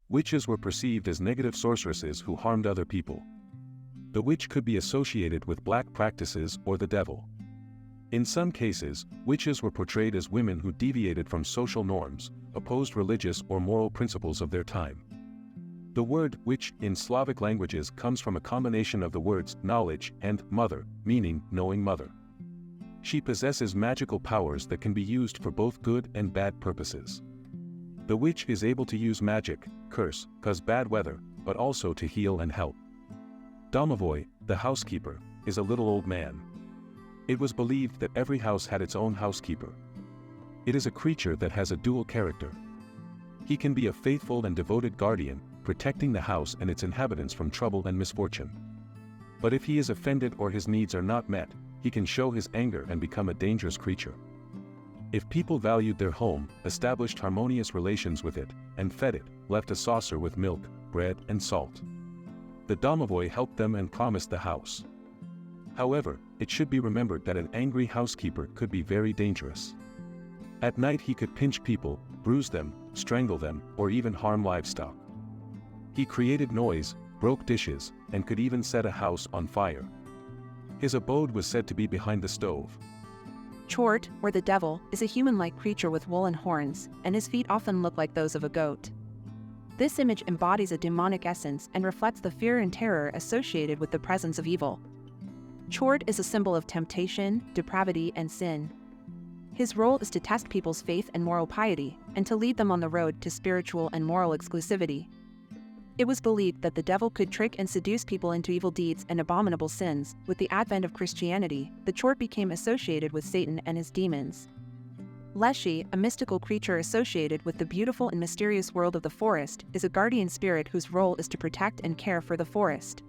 Witches were perceived as negative sorceresses who harmed other people. The witch could be associated with black practices or the devil. In some cases, witches were portrayed as women who deviated from social norms, opposed religious or moral principles of their time. The word witch in Slavic languages comes from a combination of the words knowledge and mother, meaning knowing mother. She possesses magical powers that can be used for both good and bad purposes. The witch is able to use magic, curse, cause bad weather, but also to heal and help. Domovoi, the housekeeper, is a little old man. It was believed that every house had its own housekeeper. It is a creature that has a dual character. He can be a faithful and devoted guardian, protecting the house and its inhabitants from trouble and misfortune. But if he is offended or his needs are not met, he can show his anger and become a dangerous creature. If people valued their home, established harmonious relations with it, and fed it, left a saucer with milk, bread and salt, the domovoi helped them and promised the house. However, it should be remembered that an angry housekeeper could be very dangerous. At night he could pinch people, bruise them, strangle them, or even harm livestock. He created noise, broke dishes, and could even set a house on fire. His abode was said to be behind the stove. Chort, or the devil, is a human-like creature with woolen horns, and his feet often look like those of a goat. This image embodies a demonic essence and reflects the fear and terror associated with the presence of evil. Chort is a symbol of temptation, depravity, and sin. His role is to test people's faith and moral piety, and to lead them on the road to spiritual and moral exclusivity. It was believed that the devil could trick and seduce people into evil deeds and abominable sins. With the advent of Christianity, the Chort became associated with Satan and his demons. Leshy, a mystical creature associated with the beautiful and mysterious world of the forest, is a guardian spirit whose role is to protect and care for the forest.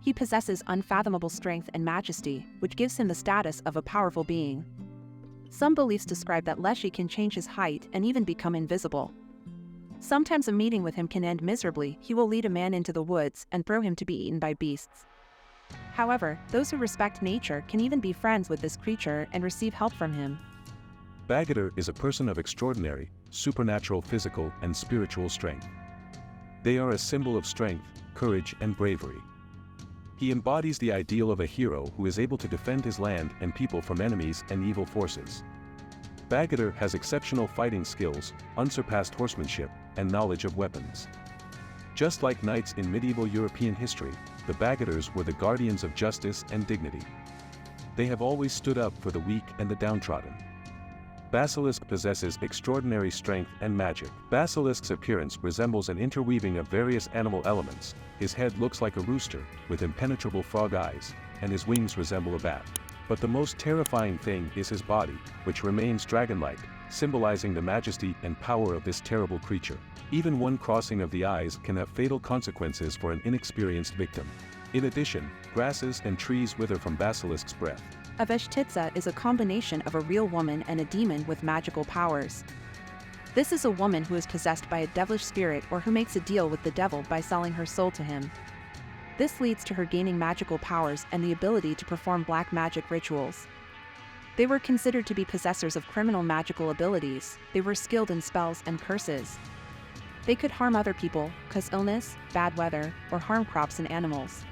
He possesses unfathomable strength and majesty, which gives him the status of a powerful being. Some beliefs describe that Leshy can change his height and even become invisible. Sometimes a meeting with him can end miserably. He will lead a man into the woods and throw him to be eaten by beasts. However, those who respect nature can even be friends with this creature and receive help from him. Baggater is a person of extraordinary, supernatural physical and spiritual strength. They are a symbol of strength, courage and bravery. He embodies the ideal of a hero who is able to defend his land and people from enemies and evil forces. Baggater has exceptional fighting skills, unsurpassed horsemanship, and knowledge of weapons. Just like knights in medieval European history, the Baggaters were the guardians of justice and dignity. They have always stood up for the weak and the downtrodden. Basilisk possesses extraordinary strength and magic. Basilisk's appearance resembles an interweaving of various animal elements. His head looks like a rooster, with impenetrable frog eyes, and his wings resemble a bat. But the most terrifying thing is his body, which remains dragon-like, symbolizing the majesty and power of this terrible creature. Even one crossing of the eyes can have fatal consequences for an inexperienced victim. In addition, grasses and trees wither from Basilisk's breath. A Veshtitsa is a combination of a real woman and a demon with magical powers. This is a woman who is possessed by a devilish spirit or who makes a deal with the devil by selling her soul to him. This leads to her gaining magical powers and the ability to perform black magic rituals. They were considered to be possessors of criminal magical abilities. They were skilled in spells and curses. They could harm other people, cause illness, bad weather, or harm crops and animals.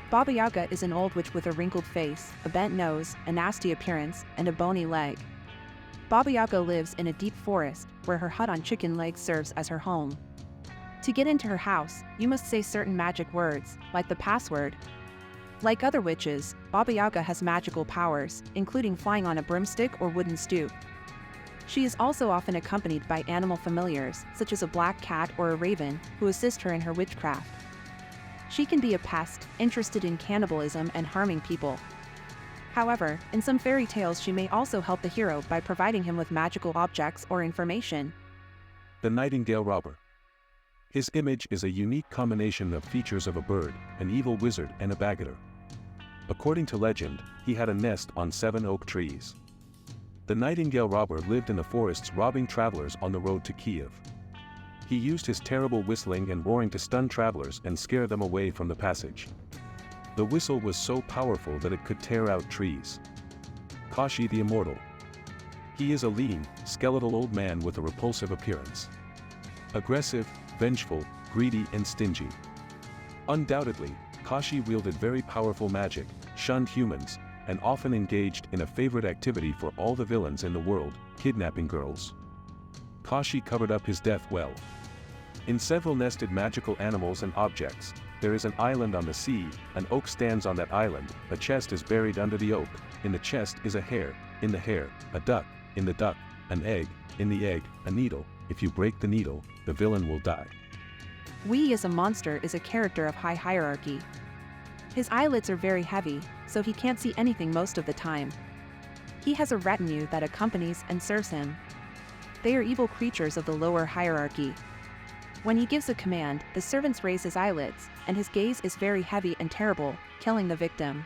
Baba Yaga is an old witch with a wrinkled face, a bent nose, a nasty appearance, and a bony leg. Baba Yaga lives in a deep forest, where her hut on chicken legs serves as her home. To get into her house, you must say certain magic words, like the password. Like other witches, Baba Yaga has magical powers, including flying on a broomstick or wooden stoop. She is also often accompanied by animal familiars, such as a black cat or a raven, who assist her in her witchcraft. She can be a pest, interested in cannibalism and harming people. However, in some fairy tales she may also help the hero by providing him with magical objects or information. The Nightingale Robber. His image is a unique combination of features of a bird, an evil wizard and a baggater. According to legend, he had a nest on 7 oak trees. The Nightingale Robber lived in the forests robbing travelers on the road to Kiev. He used his terrible whistling and roaring to stun travelers and scare them away from the passage. The whistle was so powerful that it could tear out trees. Koshchey the Immortal. He is a lean, skeletal old man with a repulsive appearance. Aggressive, vengeful, greedy and stingy. Undoubtedly, Koshchey wielded very powerful magic, shunned humans, and often engaged in a favorite activity for all the villains in the world, kidnapping girls. Koshchey covered up his death well. In several nested magical animals and objects, there is an island on the sea, an oak stands on that island, a chest is buried under the oak, in the chest is a hare, in the hare, a duck, in the duck, an egg, in the egg, a needle, if you break the needle, the villain will die. We as a monster is a character of high hierarchy. His eyelids are very heavy, so he can't see anything most of the time. He has a retinue that accompanies and serves him. They are evil creatures of the lower hierarchy. When he gives a command, the servants raise his eyelids, and his gaze is very heavy and terrible, killing the victim.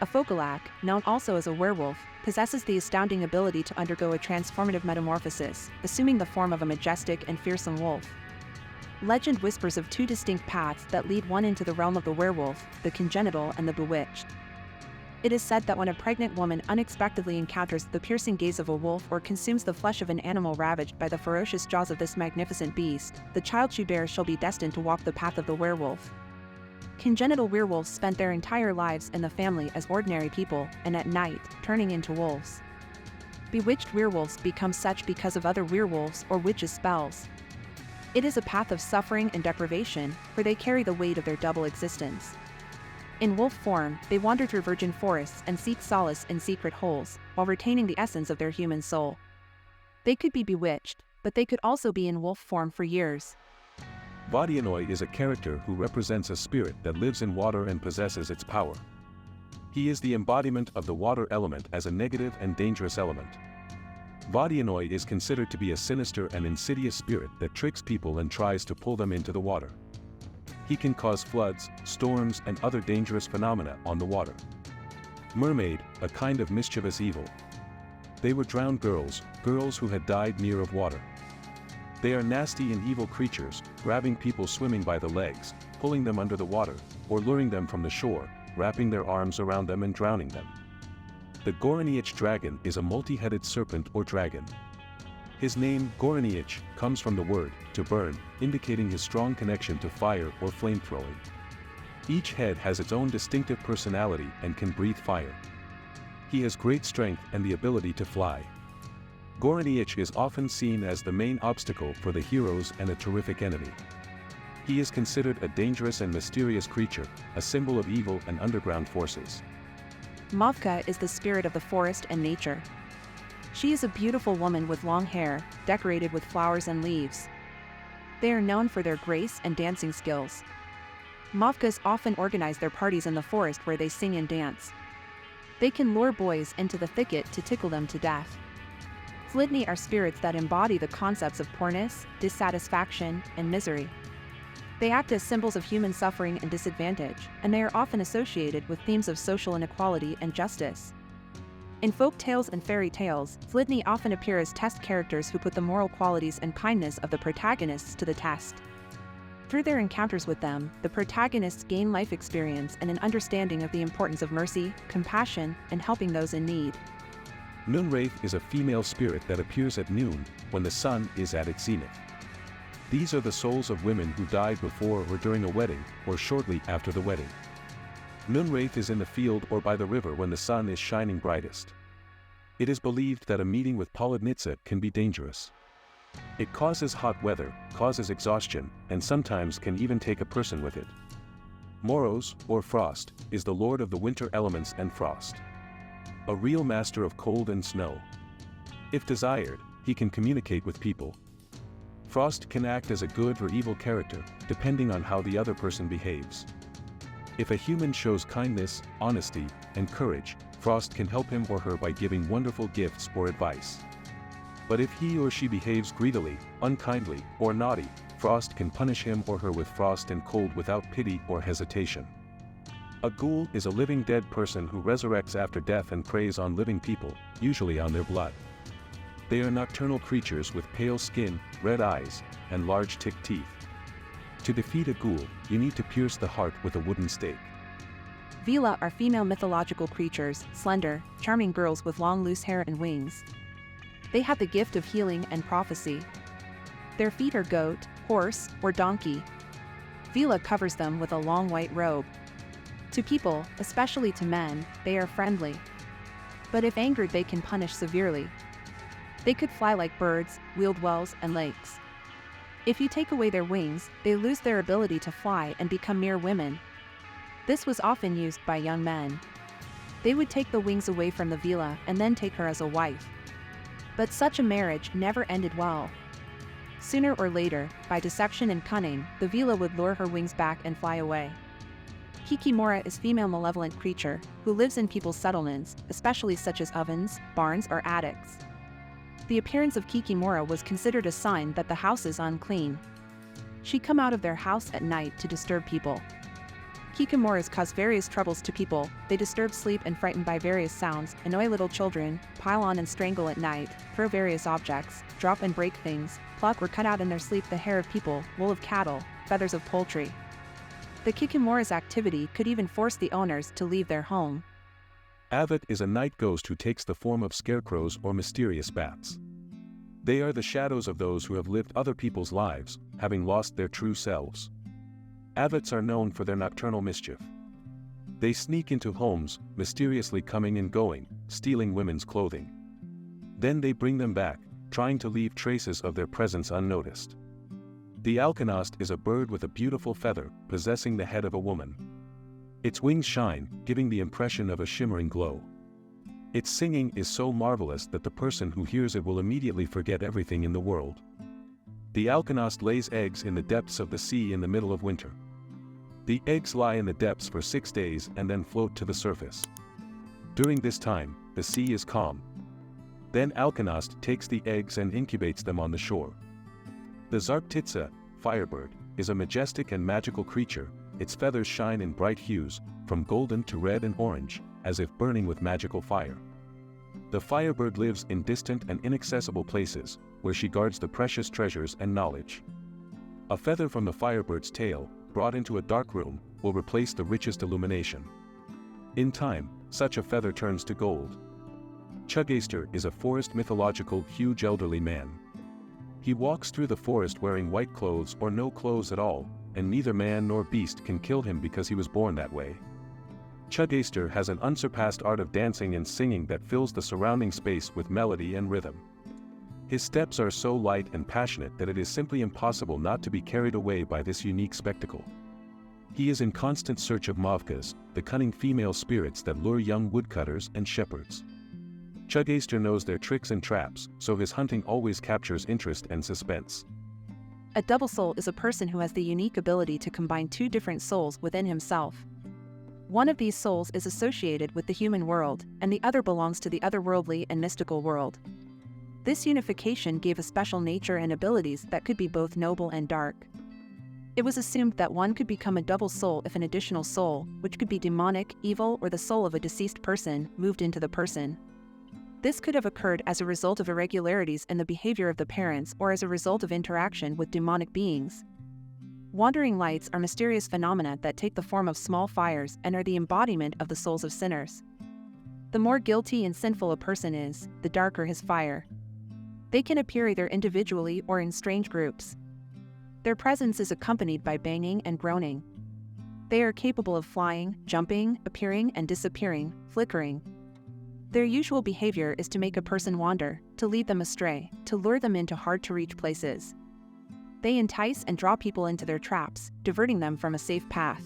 A folklore, known also as a werewolf, possesses the astounding ability to undergo a transformative metamorphosis, assuming the form of a majestic and fearsome wolf. Legend whispers of two distinct paths that lead one into the realm of the werewolf, the congenital and the bewitched. It is said that when a pregnant woman unexpectedly encounters the piercing gaze of a wolf or consumes the flesh of an animal ravaged by the ferocious jaws of this magnificent beast, the child she bears shall be destined to walk the path of the werewolf. Congenital werewolves spent their entire lives in the family as ordinary people, and at night, turning into wolves. Bewitched werewolves become such because of other werewolves or witches' spells. It is a path of suffering and deprivation, for they carry the weight of their double existence. In wolf form, they wander through virgin forests and seek solace in secret holes, while retaining the essence of their human soul. They could be bewitched, but they could also be in wolf form for years. Vodyanoi is a character who represents a spirit that lives in water and possesses its power. He is the embodiment of the water element as a negative and dangerous element. Vodyanoi is considered to be a sinister and insidious spirit that tricks people and tries to pull them into the water. He can cause floods, storms, and other dangerous phenomena on the water. Mermaid, a kind of mischievous evil. They were drowned girls who had died near of water. They are nasty and evil creatures, grabbing people swimming by the legs, pulling them under the water, or luring them from the shore, wrapping their arms around them and drowning them. The Goraniich dragon is a multi-headed serpent or dragon. His name, Goraniich, comes from the word, to burn, indicating his strong connection to fire or flame-throwing. Each head has its own distinctive personality and can breathe fire. He has great strength and the ability to fly. Goraniich is often seen as the main obstacle for the heroes and a terrific enemy. He is considered a dangerous and mysterious creature, a symbol of evil and underground forces. Mavka is the spirit of the forest and nature. She is a beautiful woman with long hair, decorated with flowers and leaves. They are known for their grace and dancing skills. Mavkas often organize their parties in the forest where they sing and dance. They can lure boys into the thicket to tickle them to death. Flidni are spirits that embody the concepts of poorness, dissatisfaction, and misery. They act as symbols of human suffering and disadvantage, and they are often associated with themes of social inequality and justice. In folk tales and fairy tales, Flidni often appear as test characters who put the moral qualities and kindness of the protagonists to the test. Through their encounters with them, the protagonists gain life experience and an understanding of the importance of mercy, compassion, and helping those in need. Noonwraith is a female spirit that appears at noon, when the sun is at its zenith. These are the souls of women who died before or during a wedding, or shortly after the wedding. Noonwraith is in the field or by the river when the sun is shining brightest. It is believed that a meeting with Polodnitsa can be dangerous. It causes hot weather, causes exhaustion, and sometimes can even take a person with it. Moros, or Frost, is the lord of the winter elements and frost. A real master of cold and snow. If desired, he can communicate with people. Frost can act as a good or evil character, depending on how the other person behaves. If a human shows kindness, honesty, and courage, Frost can help him or her by giving wonderful gifts or advice. But if he or she behaves greedily, unkindly, or naughty, Frost can punish him or her with frost and cold without pity or hesitation. A ghoul is a living dead person who resurrects after death and preys on living people, usually on their blood. They are nocturnal creatures with pale skin, red eyes, and large tick teeth. To defeat a ghoul, you need to pierce the heart with a wooden stake. Vila are female mythological creatures, slender, charming girls with long loose hair and wings. They have the gift of healing and prophecy. Their feet are goat, horse, or donkey. Vila covers them with a long white robe. To people, especially to men, they are friendly. But if angered, they can punish severely. They could fly like birds, wield wells and lakes. If you take away their wings, they lose their ability to fly and become mere women. This was often used by young men. They would take the wings away from the Vila and then take her as a wife. But such a marriage never ended well. Sooner or later, by deception and cunning, the Vila would lure her wings back and fly away. Kikimora is a female malevolent creature who lives in people's settlements, especially such as ovens, barns, or attics. The appearance of Kikimora was considered a sign that the house is unclean. She come out of their house at night to disturb people. Kikimoras cause various troubles to people. They disturb sleep and frightened by various sounds, annoy little children, pile on and strangle at night, throw various objects, drop and break things, pluck or cut out in their sleep the hair of people, wool of cattle, feathers of poultry. The Kikimora's activity could even force the owners to leave their home. Avat is a night ghost who takes the form of scarecrows or mysterious bats. They are the shadows of those who have lived other people's lives, having lost their true selves. Avats are known for their nocturnal mischief. They sneak into homes, mysteriously coming and going, stealing women's clothing. Then they bring them back, trying to leave traces of their presence unnoticed. The alkanost is a bird with a beautiful feather, possessing the head of a woman. Its wings shine, giving the impression of a shimmering glow. Its singing is so marvelous that the person who hears it will immediately forget everything in the world. The alkanost lays eggs in the depths of the sea in the middle of winter. The eggs lie in the depths for 6 days and then float to the surface. During this time, the sea is calm. Then alkanost takes the eggs and incubates them on the shore. The Zarptitsa, firebird, is a majestic and magical creature. Its feathers shine in bright hues, from golden to red and orange, as if burning with magical fire. The firebird lives in distant and inaccessible places, where she guards the precious treasures and knowledge. A feather from the firebird's tail, brought into a dark room, will replace the richest illumination. In time, such a feather turns to gold. Chugaister is a forest mythological huge elderly man. He walks through the forest wearing white clothes or no clothes at all, and neither man nor beast can kill him because he was born that way. Chugaister has an unsurpassed art of dancing and singing that fills the surrounding space with melody and rhythm. His steps are so light and passionate that it is simply impossible not to be carried away by this unique spectacle. He is in constant search of mavkas, the cunning female spirits that lure young woodcutters and shepherds. Chugaister knows their tricks and traps, so his hunting always captures interest and suspense. A double soul is a person who has the unique ability to combine two different souls within himself. One of these souls is associated with the human world, and the other belongs to the otherworldly and mystical world. This unification gave a special nature and abilities that could be both noble and dark. It was assumed that one could become a double soul if an additional soul, which could be demonic, evil, or the soul of a deceased person, moved into the person. This could have occurred as a result of irregularities in the behavior of the parents or as a result of interaction with demonic beings. Wandering lights are mysterious phenomena that take the form of small fires and are the embodiment of the souls of sinners. The more guilty and sinful a person is, the darker his fire. They can appear either individually or in strange groups. Their presence is accompanied by banging and groaning. They are capable of flying, jumping, appearing and disappearing, flickering. Their usual behavior is to make a person wander, to lead them astray, to lure them into hard-to-reach places. They entice and draw people into their traps, diverting them from a safe path.